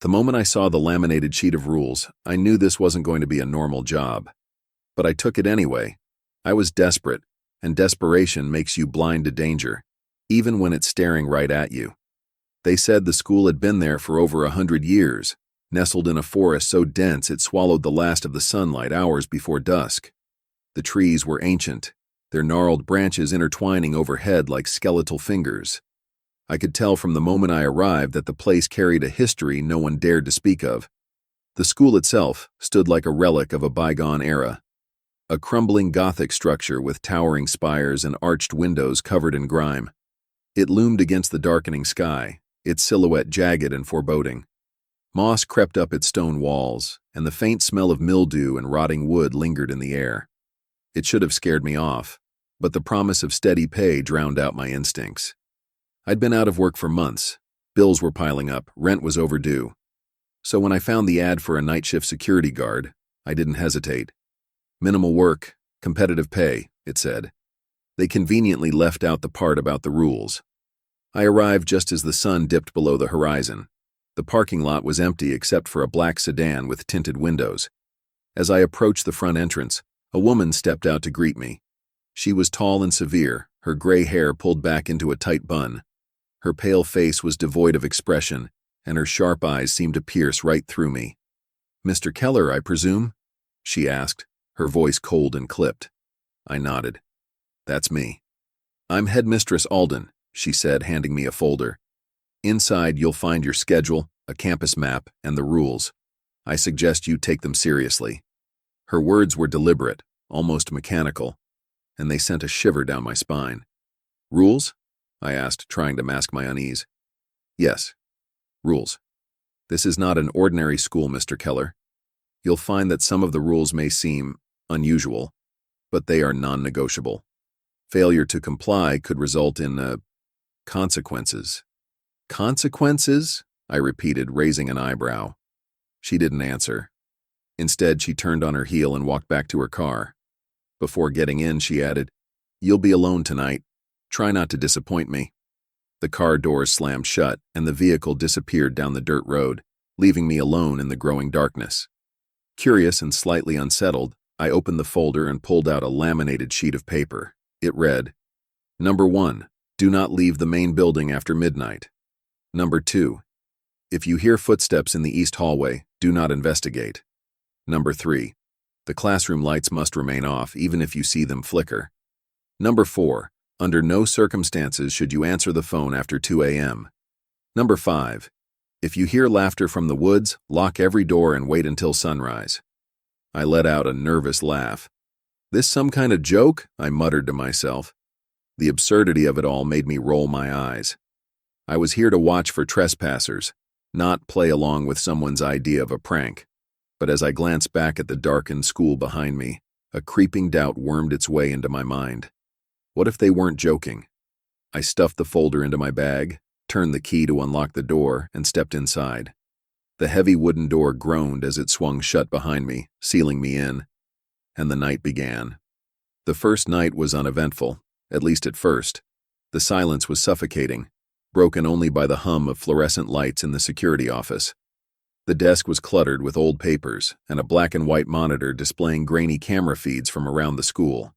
The moment I saw the laminated sheet of rules, I knew this wasn't going to be a normal job. But I took it anyway. I was desperate, and desperation makes you blind to danger, even when it's staring right at you. They said the school had been there for over 100 years, nestled in a forest so dense it swallowed the last of the sunlight hours before dusk. The trees were ancient, their gnarled branches intertwining overhead like skeletal fingers. I could tell from the moment I arrived that the place carried a history no one dared to speak of. The school itself stood like a relic of a bygone era. A crumbling Gothic structure with towering spires and arched windows covered in grime. It loomed against the darkening sky, its silhouette jagged and foreboding. Moss crept up its stone walls, and the faint smell of mildew and rotting wood lingered in the air. It should have scared me off, but the promise of steady pay drowned out my instincts. I'd been out of work for months. Bills were piling up, rent was overdue. So when I found the ad for a night shift security guard, I didn't hesitate. Minimal work, competitive pay, it said. They conveniently left out the part about the rules. I arrived just as the sun dipped below the horizon. The parking lot was empty except for a black sedan with tinted windows. As I approached the front entrance, a woman stepped out to greet me. She was tall and severe, her gray hair pulled back into a tight bun. Her pale face was devoid of expression, and her sharp eyes seemed to pierce right through me. "Mr. Keller, I presume?" she asked, her voice cold and clipped. I nodded. "That's me." "I'm Headmistress Alden," she said, handing me a folder. "Inside, you'll find your schedule, a campus map, and the rules. I suggest you take them seriously." Her words were deliberate, almost mechanical, and they sent a shiver down my spine. "Rules?" I asked, trying to mask my unease. "Yes, rules. This is not an ordinary school, Mr. Keller. You'll find that some of the rules may seem unusual, but they are non-negotiable. Failure to comply could result in, consequences." "Consequences?" I repeated, raising an eyebrow. She didn't answer. Instead, she turned on her heel and walked back to her car. Before getting in, she added, "You'll be alone tonight. Try not to disappoint me." The car doors slammed shut, and the vehicle disappeared down the dirt road, leaving me alone in the growing darkness. Curious and slightly unsettled, I opened the folder and pulled out a laminated sheet of paper. It read, "Number 1. Do not leave the main building after midnight. Number 2. If you hear footsteps in the east hallway, do not investigate. Number 3. The classroom lights must remain off even if you see them flicker. Number 4. Under no circumstances should you answer the phone after 2 a.m. Number 5. If you hear laughter from the woods, lock every door and wait until sunrise." I let out a nervous laugh. "This some kind of joke?" I muttered to myself. The absurdity of it all made me roll my eyes. I was here to watch for trespassers, not play along with someone's idea of a prank. But as I glanced back at the darkened school behind me, a creeping doubt wormed its way into my mind. What if they weren't joking? I stuffed the folder into my bag, turned the key to unlock the door, and stepped inside. The heavy wooden door groaned as it swung shut behind me, sealing me in. And the night began. The first night was uneventful, at least at first. The silence was suffocating, broken only by the hum of fluorescent lights in the security office. The desk was cluttered with old papers and a black and white monitor displaying grainy camera feeds from around the school.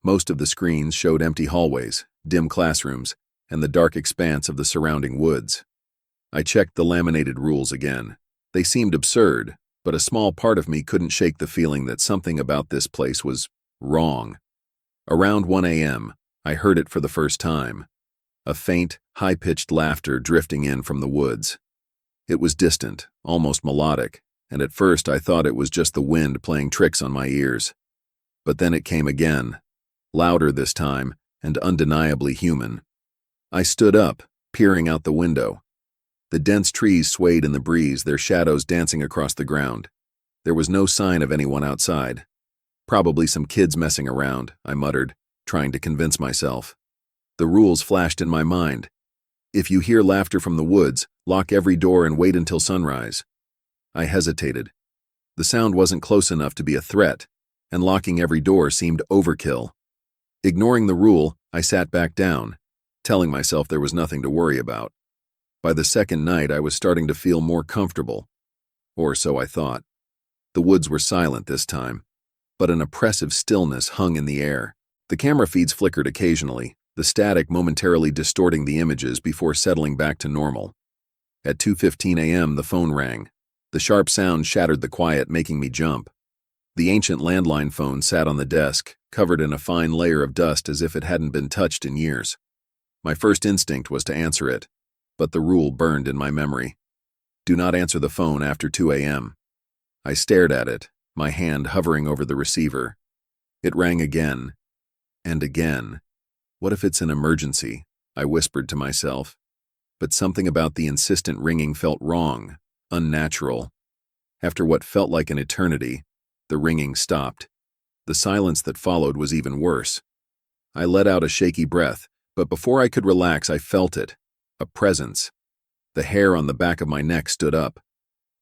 Most of the screens showed empty hallways, dim classrooms, and the dark expanse of the surrounding woods. I checked the laminated rules again. They seemed absurd, but a small part of me couldn't shake the feeling that something about this place was wrong. Around 1 a.m., I heard it for the first time. A faint, high-pitched laughter drifting in from the woods. It was distant, almost melodic, and at first I thought it was just the wind playing tricks on my ears. But then it came again, louder this time, and undeniably human. I stood up, peering out the window. The dense trees swayed in the breeze, their shadows dancing across the ground. There was no sign of anyone outside. "Probably some kids messing around," I muttered, trying to convince myself. The rules flashed in my mind. If you hear laughter from the woods, lock every door and wait until sunrise. I hesitated. The sound wasn't close enough to be a threat, and locking every door seemed overkill. Ignoring the rule, I sat back down, telling myself there was nothing to worry about. By the second night, I was starting to feel more comfortable. Or so I thought. The woods were silent this time, but an oppressive stillness hung in the air. The camera feeds flickered occasionally, the static momentarily distorting the images before settling back to normal. At 2:15 a.m., the phone rang. The sharp sound shattered the quiet, making me jump. The ancient landline phone sat on the desk, covered in a fine layer of dust as if it hadn't been touched in years. My first instinct was to answer it, but the rule burned in my memory. Do not answer the phone after 2 a.m. I stared at it, my hand hovering over the receiver. It rang again, and again. What if it's an emergency? I whispered to myself. But something about the insistent ringing felt wrong, unnatural. After what felt like an eternity, the ringing stopped. The silence that followed was even worse. I let out a shaky breath, but before I could relax, I felt it. A presence. The hair on the back of my neck stood up.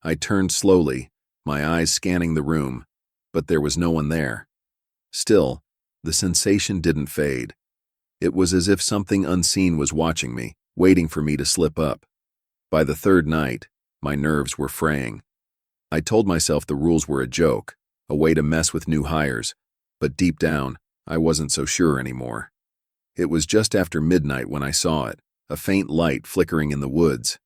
I turned slowly, my eyes scanning the room, but there was no one there. Still, the sensation didn't fade. It was as if something unseen was watching me, waiting for me to slip up. By the third night, my nerves were fraying. I told myself the rules were a joke, a way to mess with new hires, but deep down, I wasn't so sure anymore. It was just after midnight when I saw it, a faint light flickering in the woods.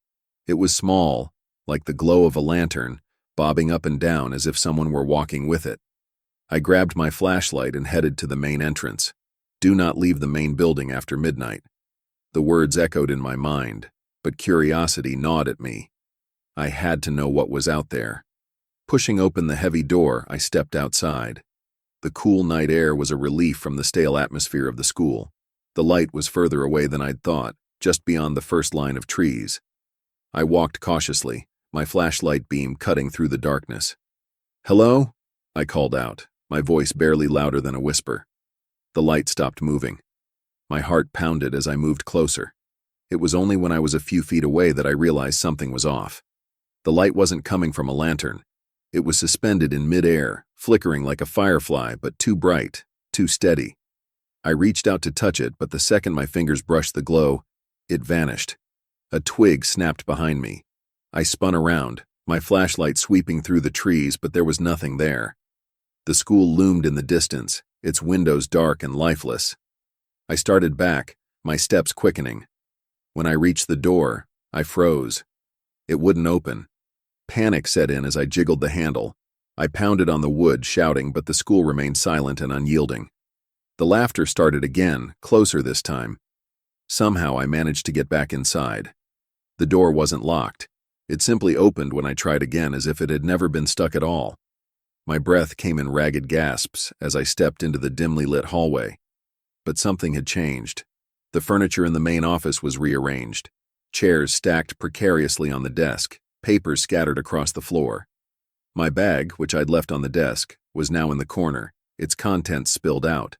It was small, like the glow of a lantern, bobbing up and down as if someone were walking with it. I grabbed my flashlight and headed to the main entrance. Do not leave the main building after midnight. The words echoed in my mind, but curiosity gnawed at me. I had to know what was out there. Pushing open the heavy door, I stepped outside. The cool night air was a relief from the stale atmosphere of the school. The light was further away than I'd thought, just beyond the first line of trees. I walked cautiously, my flashlight beam cutting through the darkness. "Hello?" I called out, my voice barely louder than a whisper. The light stopped moving. My heart pounded as I moved closer. It was only when I was a few feet away that I realized something was off. The light wasn't coming from a lantern. It was suspended in midair, flickering like a firefly, but too bright, too steady. I reached out to touch it, but the second my fingers brushed the glow, it vanished. A twig snapped behind me. I spun around, my flashlight sweeping through the trees, but there was nothing there. The school loomed in the distance, its windows dark and lifeless. I started back, my steps quickening. When I reached the door, I froze. It wouldn't open. Panic set in as I jiggled the handle. I pounded on the wood, shouting, but the school remained silent and unyielding. The laughter started again, closer this time. Somehow I managed to get back inside. The door wasn't locked. It simply opened when I tried again, as if it had never been stuck at all. My breath came in ragged gasps as I stepped into the dimly lit hallway. But something had changed. The furniture in the main office was rearranged. Chairs stacked precariously on the desk, papers scattered across the floor. My bag, which I'd left on the desk, was now in the corner, its contents spilled out.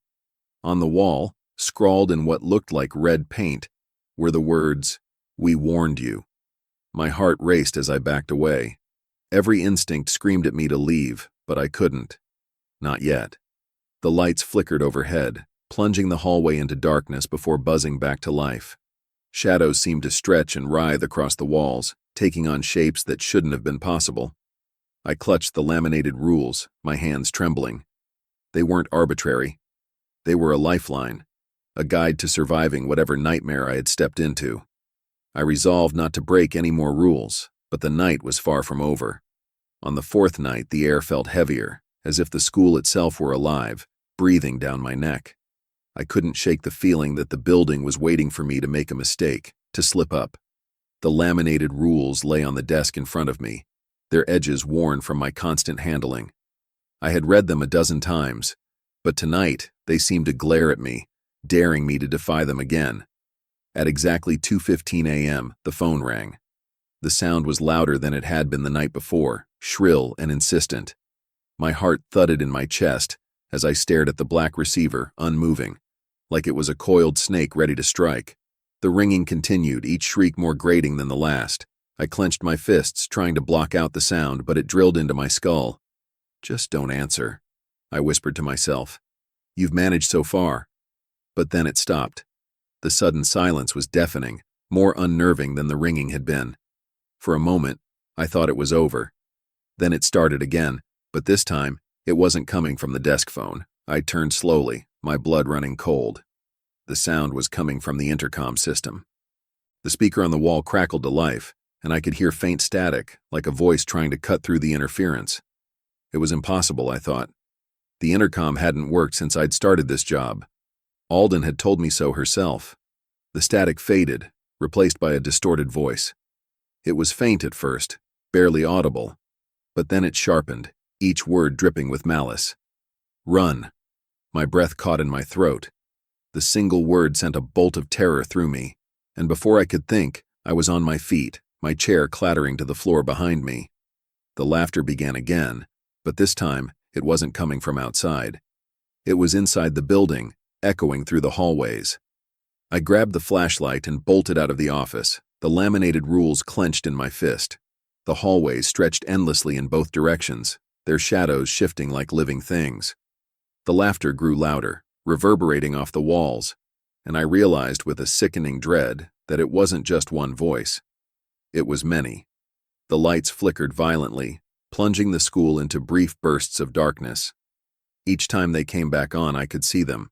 On the wall, scrawled in what looked like red paint, were the words, "We warned you." My heart raced as I backed away. Every instinct screamed at me to leave, but I couldn't. Not yet. The lights flickered overhead, plunging the hallway into darkness before buzzing back to life. Shadows seemed to stretch and writhe across the walls, taking on shapes that shouldn't have been possible. I clutched the laminated rules, my hands trembling. They weren't arbitrary. They were a lifeline, a guide to surviving whatever nightmare I had stepped into. I resolved not to break any more rules, but the night was far from over. On the fourth night, the air felt heavier, as if the school itself were alive, breathing down my neck. I couldn't shake the feeling that the building was waiting for me to make a mistake, to slip up. The laminated rules lay on the desk in front of me, their edges worn from my constant handling. I had read them a dozen times, but tonight they seemed to glare at me, daring me to defy them again. At exactly 2:15 a.m., the phone rang. The sound was louder than it had been the night before, shrill and insistent. My heart thudded in my chest as I stared at the black receiver, unmoving, like it was a coiled snake ready to strike. The ringing continued, each shriek more grating than the last. I clenched my fists, trying to block out the sound, but it drilled into my skull. "Just don't answer," I whispered to myself. "You've managed so far." But then it stopped. The sudden silence was deafening, more unnerving than the ringing had been. For a moment, I thought it was over. Then it started again, but this time, it wasn't coming from the desk phone. I turned slowly, my blood running cold. The sound was coming from the intercom system. The speaker on the wall crackled to life, and I could hear faint static, like a voice trying to cut through the interference. It was impossible, I thought. The intercom hadn't worked since I'd started this job. Alden had told me so herself. The static faded, replaced by a distorted voice. It was faint at first, barely audible, but then it sharpened, each word dripping with malice. Run. My breath caught in my throat. The single word sent a bolt of terror through me, and before I could think, I was on my feet, my chair clattering to the floor behind me. The laughter began again, but this time it wasn't coming from outside. It was inside the building, echoing through the hallways. I grabbed the flashlight and bolted out of the office, the laminated rules clenched in my fist. The hallways stretched endlessly in both directions, their shadows shifting like living things. The laughter grew louder, reverberating off the walls, and I realized with a sickening dread that it wasn't just one voice. It was many. The lights flickered violently, plunging the school into brief bursts of darkness. Each time they came back on, I could see them.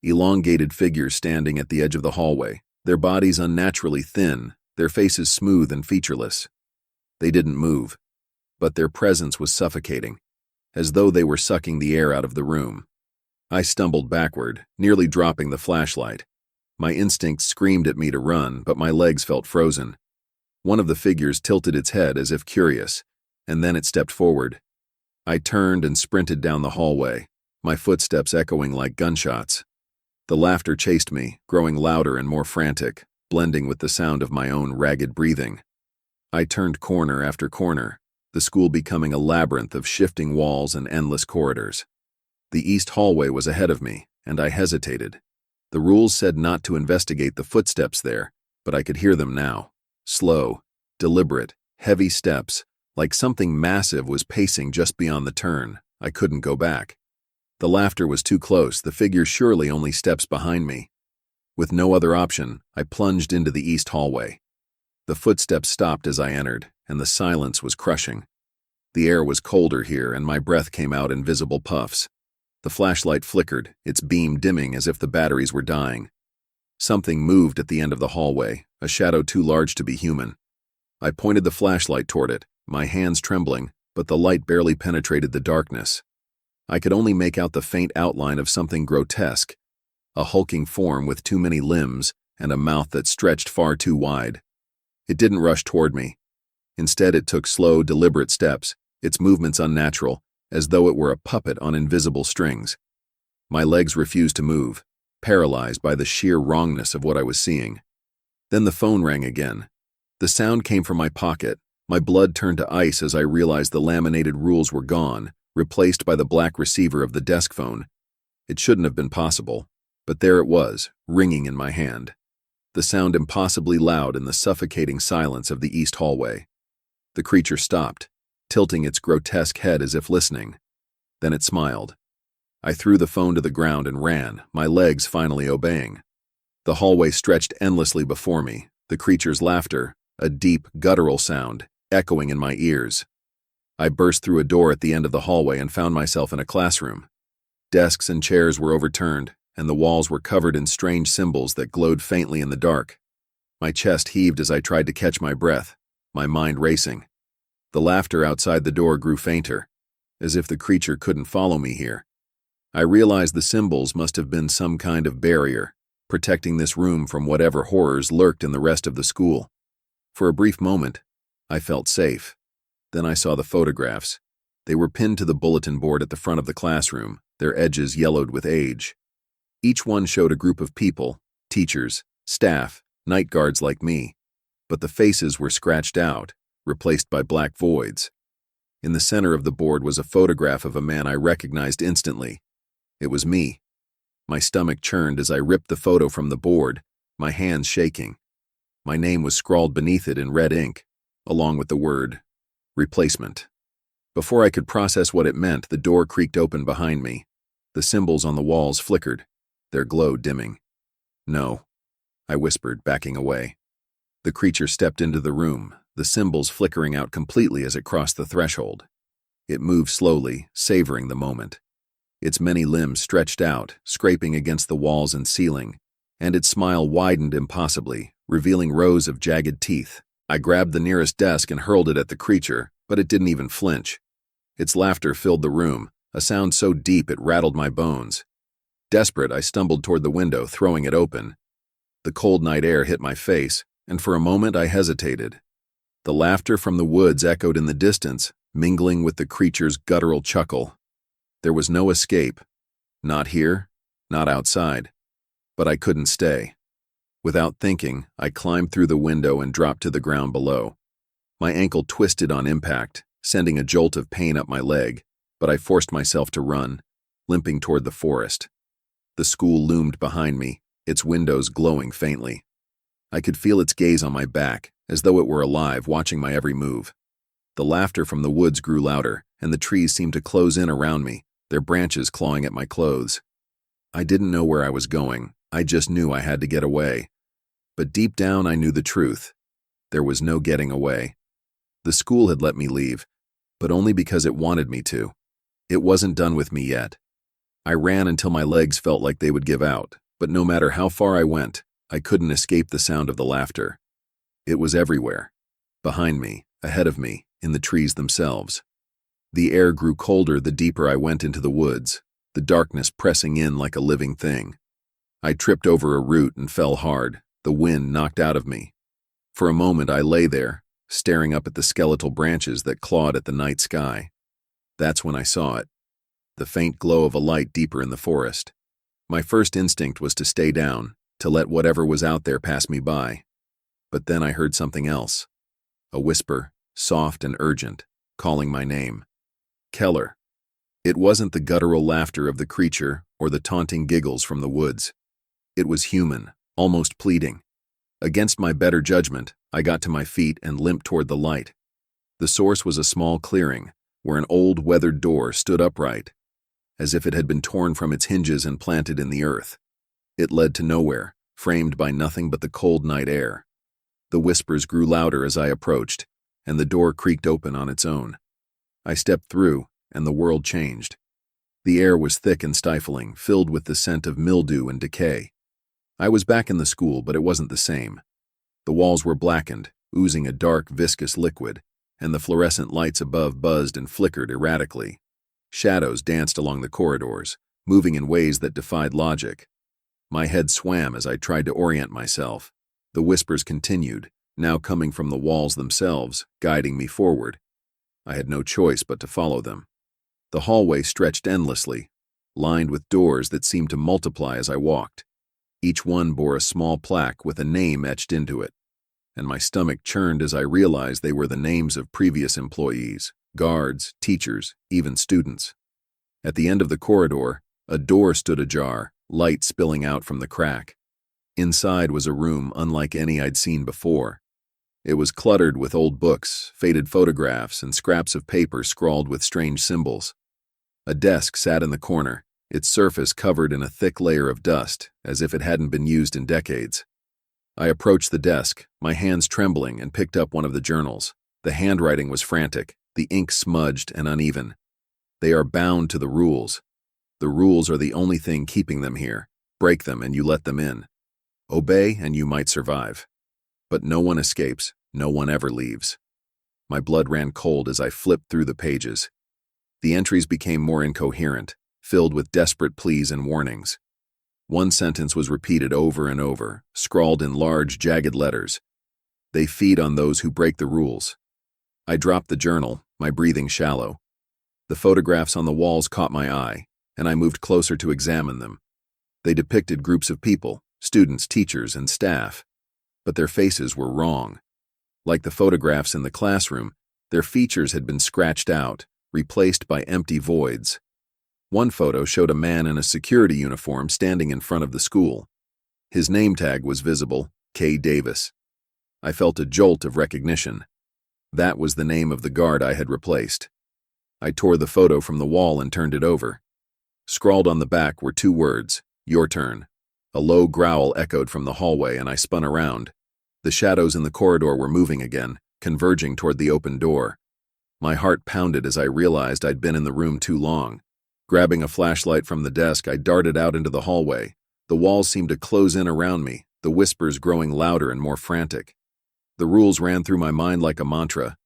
Elongated figures standing at the edge of the hallway, their bodies unnaturally thin, their faces smooth and featureless. They didn't move, but their presence was suffocating, as though they were sucking the air out of the room. I stumbled backward, nearly dropping the flashlight. My instincts screamed at me to run, but my legs felt frozen. One of the figures tilted its head as if curious, and then it stepped forward. I turned and sprinted down the hallway, my footsteps echoing like gunshots. The laughter chased me, growing louder and more frantic, blending with the sound of my own ragged breathing. I turned corner after corner, the school becoming a labyrinth of shifting walls and endless corridors. The east hallway was ahead of me, and I hesitated. The rules said not to investigate the footsteps there, but I could hear them now. Slow, deliberate, heavy steps, like something massive was pacing just beyond the turn. I couldn't go back. The laughter was too close, the figure surely only steps behind me. With no other option, I plunged into the east hallway. The footsteps stopped as I entered, and the silence was crushing. The air was colder here, and my breath came out in visible puffs. The flashlight flickered, its beam dimming as if the batteries were dying. Something moved at the end of the hallway, a shadow too large to be human. I pointed the flashlight toward it, my hands trembling, but the light barely penetrated the darkness. I could only make out the faint outline of something grotesque, a hulking form with too many limbs and a mouth that stretched far too wide. It didn't rush toward me. Instead, it took slow, deliberate steps, its movements unnatural, as though it were a puppet on invisible strings. My legs refused to move, paralyzed by the sheer wrongness of what I was seeing. Then the phone rang again. The sound came from my pocket. My blood turned to ice as I realized the laminated rules were gone, replaced by the black receiver of the desk phone. It shouldn't have been possible, but there it was, ringing in my hand. The sound impossibly loud in the suffocating silence of the east hallway. The creature stopped, tilting its grotesque head as if listening. Then it smiled. I threw the phone to the ground and ran, my legs finally obeying. The hallway stretched endlessly before me, the creature's laughter, a deep, guttural sound, echoing in my ears. I burst through a door at the end of the hallway and found myself in a classroom. Desks and chairs were overturned, and the walls were covered in strange symbols that glowed faintly in the dark. My chest heaved as I tried to catch my breath, my mind racing. The laughter outside the door grew fainter, as if the creature couldn't follow me here. I realized the symbols must have been some kind of barrier, protecting this room from whatever horrors lurked in the rest of the school. For a brief moment, I felt safe. Then I saw the photographs. They were pinned to the bulletin board at the front of the classroom, their edges yellowed with age. Each one showed a group of people, teachers, staff, night guards like me, but the faces were scratched out, replaced by black voids. In the center of the board was a photograph of a man I recognized instantly. It was me. My stomach churned as I ripped the photo from the board, my hands shaking. My name was scrawled beneath it in red ink, along with the word, replacement. Before I could process what it meant, the door creaked open behind me. The symbols on the walls flickered, their glow dimming. No, I whispered, backing away. The creature stepped into the room, the symbols flickering out completely as it crossed the threshold. It moved slowly, savoring the moment. Its many limbs stretched out, scraping against the walls and ceiling, and its smile widened impossibly, revealing rows of jagged teeth. I grabbed the nearest desk and hurled it at the creature, but it didn't even flinch. Its laughter filled the room, a sound so deep it rattled my bones. Desperate, I stumbled toward the window, throwing it open. The cold night air hit my face, and for a moment I hesitated. The laughter from the woods echoed in the distance, mingling with the creature's guttural chuckle. There was no escape. Not here, not outside. But I couldn't stay. Without thinking, I climbed through the window and dropped to the ground below. My ankle twisted on impact, sending a jolt of pain up my leg, but I forced myself to run, limping toward the forest. The school loomed behind me, its windows glowing faintly. I could feel its gaze on my back, as though it were alive, watching my every move. The laughter from the woods grew louder, and the trees seemed to close in around me, their branches clawing at my clothes. I didn't know where I was going, I just knew I had to get away. But deep down I knew the truth. There was no getting away. The school had let me leave, but only because it wanted me to. It wasn't done with me yet. I ran until my legs felt like they would give out, but no matter how far I went, I couldn't escape the sound of the laughter. It was everywhere. Behind me, ahead of me, in the trees themselves. The air grew colder the deeper I went into the woods, the darkness pressing in like a living thing. I tripped over a root and fell hard, the wind knocked out of me. For a moment I lay there, staring up at the skeletal branches that clawed at the night sky. That's when I saw it. The faint glow of a light deeper in the forest. My first instinct was to stay down, to let whatever was out there pass me by. But then I heard something else. A whisper, soft and urgent, calling my name. Keller. It wasn't the guttural laughter of the creature or the taunting giggles from the woods. It was human, almost pleading. Against my better judgment, I got to my feet and limped toward the light. The source was a small clearing, where an old weathered door stood upright, as if it had been torn from its hinges and planted in the earth. It led to nowhere, framed by nothing but the cold night air. The whispers grew louder as I approached, and the door creaked open on its own. I stepped through, and the world changed. The air was thick and stifling, filled with the scent of mildew and decay. I was back in the school, but it wasn't the same. The walls were blackened, oozing a dark, viscous liquid, and the fluorescent lights above buzzed and flickered erratically. Shadows danced along the corridors, moving in ways that defied logic. My head swam as I tried to orient myself. The whispers continued, now coming from the walls themselves, guiding me forward. I had no choice but to follow them. The hallway stretched endlessly, lined with doors that seemed to multiply as I walked. Each one bore a small plaque with a name etched into it, and my stomach churned as I realized they were the names of previous employees, guards, teachers, even students. At the end of the corridor, a door stood ajar, light spilling out from the crack. Inside was a room unlike any I'd seen before. It was cluttered with old books, faded photographs, and scraps of paper scrawled with strange symbols. A desk sat in the corner, its surface covered in a thick layer of dust, as if it hadn't been used in decades. I approached the desk, my hands trembling, and picked up one of the journals. The handwriting was frantic, the ink smudged and uneven. They are bound to the rules. The rules are the only thing keeping them here. Break them and you let them in. Obey and you might survive. But no one escapes, no one ever leaves. My blood ran cold as I flipped through the pages. The entries became more incoherent, filled with desperate pleas and warnings. One sentence was repeated over and over, scrawled in large, jagged letters. They feed on those who break the rules. I dropped the journal, my breathing shallow. The photographs on the walls caught my eye, and I moved closer to examine them. They depicted groups of people, students, teachers, and staff. But their faces were wrong. Like the photographs in the classroom, their features had been scratched out, replaced by empty voids. One photo showed a man in a security uniform standing in front of the school. His name tag was visible, K. Davis. I felt a jolt of recognition. That was the name of the guard I had replaced. I tore the photo from the wall and turned it over. Scrawled on the back were 2 words, "Your turn." A low growl echoed from the hallway and I spun around. The shadows in the corridor were moving again, converging toward the open door. My heart pounded as I realized I'd been in the room too long. Grabbing a flashlight from the desk, I darted out into the hallway. The walls seemed to close in around me, the whispers growing louder and more frantic. The rules ran through my mind like a mantra,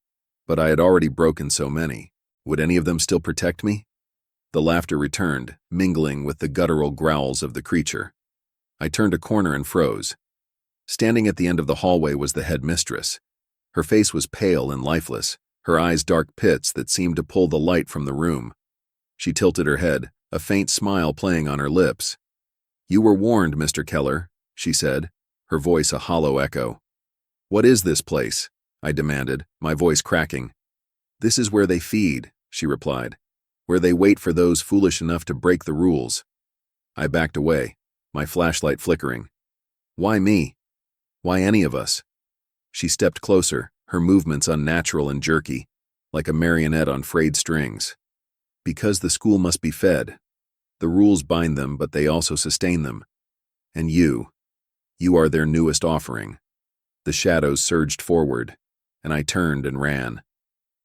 but I had already broken so many. Would any of them still protect me? The laughter returned, mingling with the guttural growls of the creature. I turned a corner and froze. Standing at the end of the hallway was the headmistress. Her face was pale and lifeless, her eyes dark pits that seemed to pull the light from the room. She tilted her head, a faint smile playing on her lips. "You were warned, Mr. Keller," she said, her voice a hollow echo. "What is this place?" I demanded, my voice cracking. "This is where they feed," she replied, "where they wait for those foolish enough to break the rules." I backed away, my flashlight flickering. "Why me? Why any of us?" She stepped closer, her movements unnatural and jerky, like a marionette on frayed strings. "Because the school must be fed. The rules bind them, but they also sustain them. And you are their newest offering." The shadows surged forward, and I turned and ran.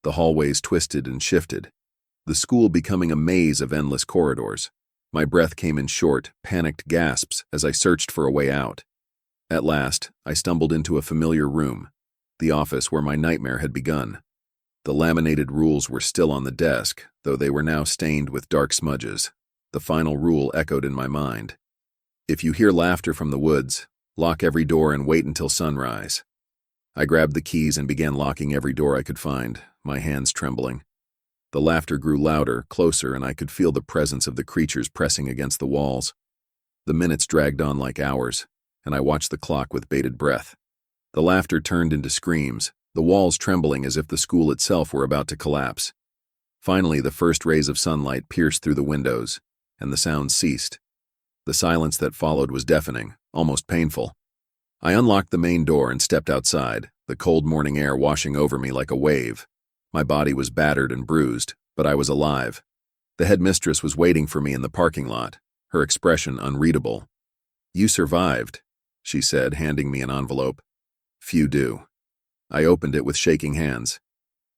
The hallways twisted and shifted, the school becoming a maze of endless corridors. My breath came in short, panicked gasps as I searched for a way out. At last, I stumbled into a familiar room, the office where my nightmare had begun. The laminated rules were still on the desk, though they were now stained with dark smudges. The final rule echoed in my mind. "If you hear laughter from the woods, lock every door and wait until sunrise." I grabbed the keys and began locking every door I could find, my hands trembling. The laughter grew louder, closer, and I could feel the presence of the creatures pressing against the walls. The minutes dragged on like hours, and I watched the clock with bated breath. The laughter turned into screams, the walls trembling as if the school itself were about to collapse. Finally, the first rays of sunlight pierced through the windows, and the sounds ceased. The silence that followed was deafening, almost painful. I unlocked the main door and stepped outside, the cold morning air washing over me like a wave. My body was battered and bruised, but I was alive. The headmistress was waiting for me in the parking lot, her expression unreadable. "You survived," she said, handing me an envelope. "Few do." I opened it with shaking hands.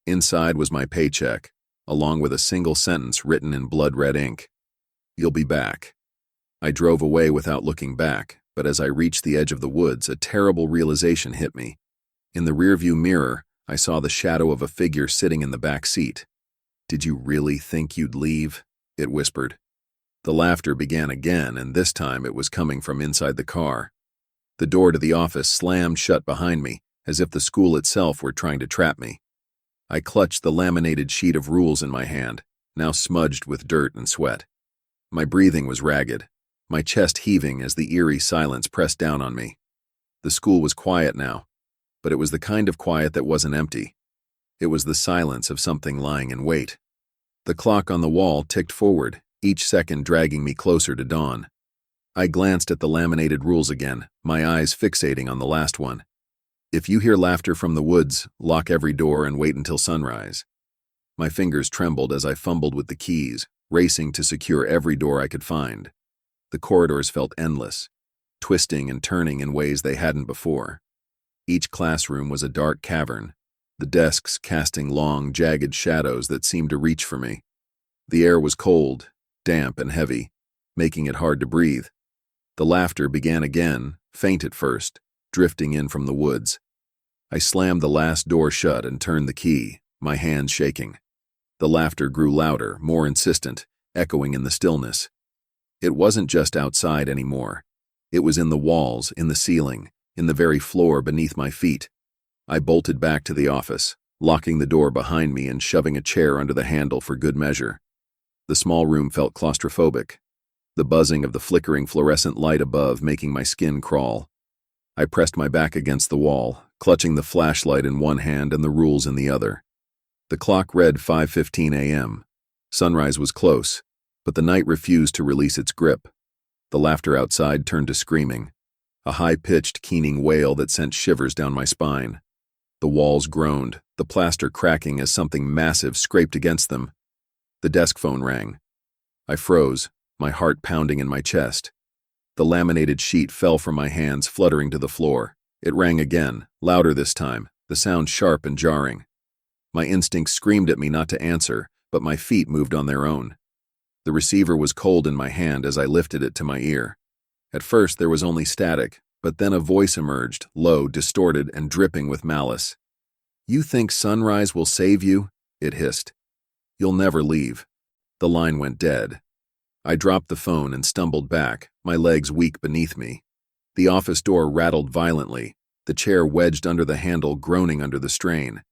Inside was my paycheck, along with a single sentence written in blood-red ink. "You'll be back." I drove away without looking back, but as I reached the edge of the woods, a terrible realization hit me. In the rearview mirror, I saw the shadow of a figure sitting in the back seat. "Did you really think you'd leave?" it whispered. The laughter began again, and this time it was coming from inside the car. The door to the office slammed shut behind me, as if the school itself were trying to trap me. I clutched the laminated sheet of rules in my hand, now smudged with dirt and sweat. My breathing was ragged, my chest heaving as the eerie silence pressed down on me. The school was quiet now, but it was the kind of quiet that wasn't empty. It was the silence of something lying in wait. The clock on the wall ticked forward, each second dragging me closer to dawn. I glanced at the laminated rules again, my eyes fixating on the last one. "If you hear laughter from the woods, lock every door and wait until sunrise." My fingers trembled as I fumbled with the keys, racing to secure every door I could find. The corridors felt endless, twisting and turning in ways they hadn't before. Each classroom was a dark cavern, the desks casting long, jagged shadows that seemed to reach for me. The air was cold, damp, and heavy, making it hard to breathe. The laughter began again, faint at first, drifting in from the woods. I slammed the last door shut and turned the key, my hands shaking. The laughter grew louder, more insistent, echoing in the stillness. It wasn't just outside anymore. It was in the walls, in the ceiling, in the very floor beneath my feet. I bolted back to the office, locking the door behind me and shoving a chair under the handle for good measure. The small room felt claustrophobic, the buzzing of the flickering fluorescent light above making my skin crawl. I pressed my back against the wall, clutching the flashlight in one hand and the rules in the other. The clock read 5:15 a.m. Sunrise was close, but the night refused to release its grip. The laughter outside turned to screaming, a high-pitched, keening wail that sent shivers down my spine. The walls groaned, the plaster cracking as something massive scraped against them. The desk phone rang. I froze, my heart pounding in my chest. The laminated sheet fell from my hands, fluttering to the floor. It rang again, louder this time, the sound sharp and jarring. My instincts screamed at me not to answer, but my feet moved on their own. The receiver was cold in my hand as I lifted it to my ear. At first there was only static, but then a voice emerged, low, distorted, and dripping with malice. "You think sunrise will save you?" it hissed. "You'll never leave." The line went dead. I dropped the phone and stumbled back, my legs weak beneath me. The office door rattled violently, the chair wedged under the handle groaning under the strain.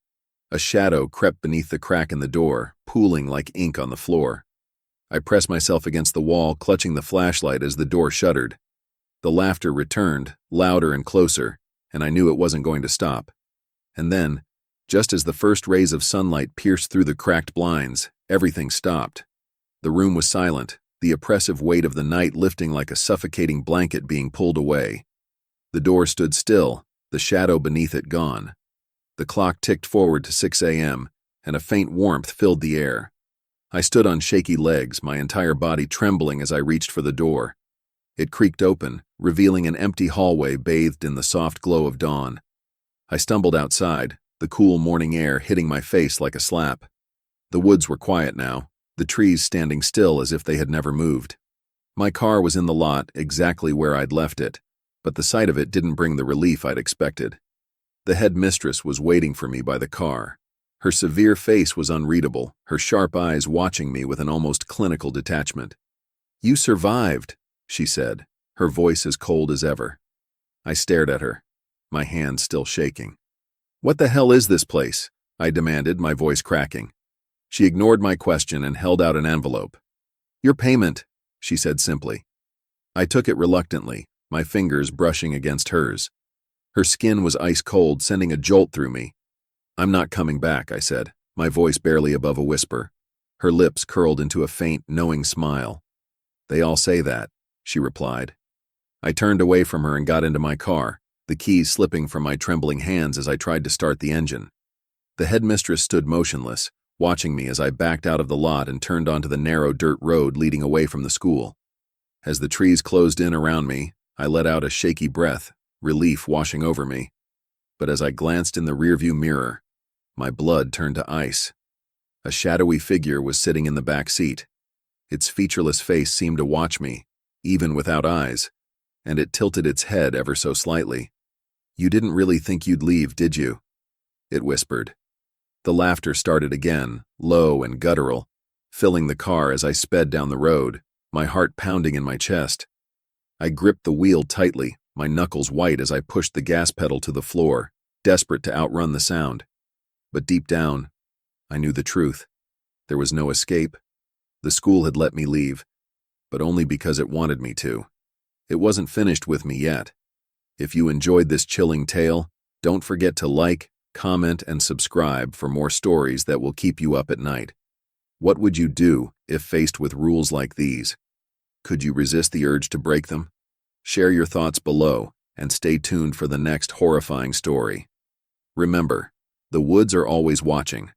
A shadow crept beneath the crack in the door, pooling like ink on the floor. I pressed myself against the wall, clutching the flashlight as the door shuddered. The laughter returned, louder and closer, and I knew it wasn't going to stop. And then, just as the first rays of sunlight pierced through the cracked blinds, everything stopped. The room was silent, the oppressive weight of the night lifting like a suffocating blanket being pulled away. The door stood still, the shadow beneath it gone. The clock ticked forward to 6 a.m., and a faint warmth filled the air. I stood on shaky legs, my entire body trembling as I reached for the door. It creaked open, revealing an empty hallway bathed in the soft glow of dawn. I stumbled outside, the cool morning air hitting my face like a slap. The woods were quiet now, the trees standing still as if they had never moved. My car was in the lot, exactly where I'd left it, but the sight of it didn't bring the relief I'd expected. The headmistress was waiting for me by the car. Her severe face was unreadable, her sharp eyes watching me with an almost clinical detachment. "You survived," she said, her voice as cold as ever. I stared at her, my hands still shaking. "What the hell is this place?" I demanded, my voice cracking. She ignored my question and held out an envelope. "Your payment," she said simply. I took it reluctantly, my fingers brushing against hers. Her skin was ice cold, sending a jolt through me. "I'm not coming back," I said, my voice barely above a whisper. Her lips curled into a faint, knowing smile. "They all say that," she replied. I turned away from her and got into my car, the keys slipping from my trembling hands as I tried to start the engine. The headmistress stood motionless, watching me as I backed out of the lot and turned onto the narrow dirt road leading away from the school. As the trees closed in around me, I let out a shaky breath, relief washing over me. But as I glanced in the rearview mirror, my blood turned to ice. A shadowy figure was sitting in the back seat. Its featureless face seemed to watch me, even without eyes, and it tilted its head ever so slightly. "You didn't really think you'd leave, did you?" it whispered. The laughter started again, low and guttural, filling the car as I sped down the road, my heart pounding in my chest. I gripped the wheel tightly, my knuckles white as I pushed the gas pedal to the floor, desperate to outrun the sound. But deep down, I knew the truth. There was no escape. The school had let me leave, but only because it wanted me to. It wasn't finished with me yet. If you enjoyed this chilling tale, don't forget to like, comment, and subscribe for more stories that will keep you up at night. What would you do if faced with rules like these? Could you resist the urge to break them? Share your thoughts below, and stay tuned for the next horrifying story. Remember, the woods are always watching,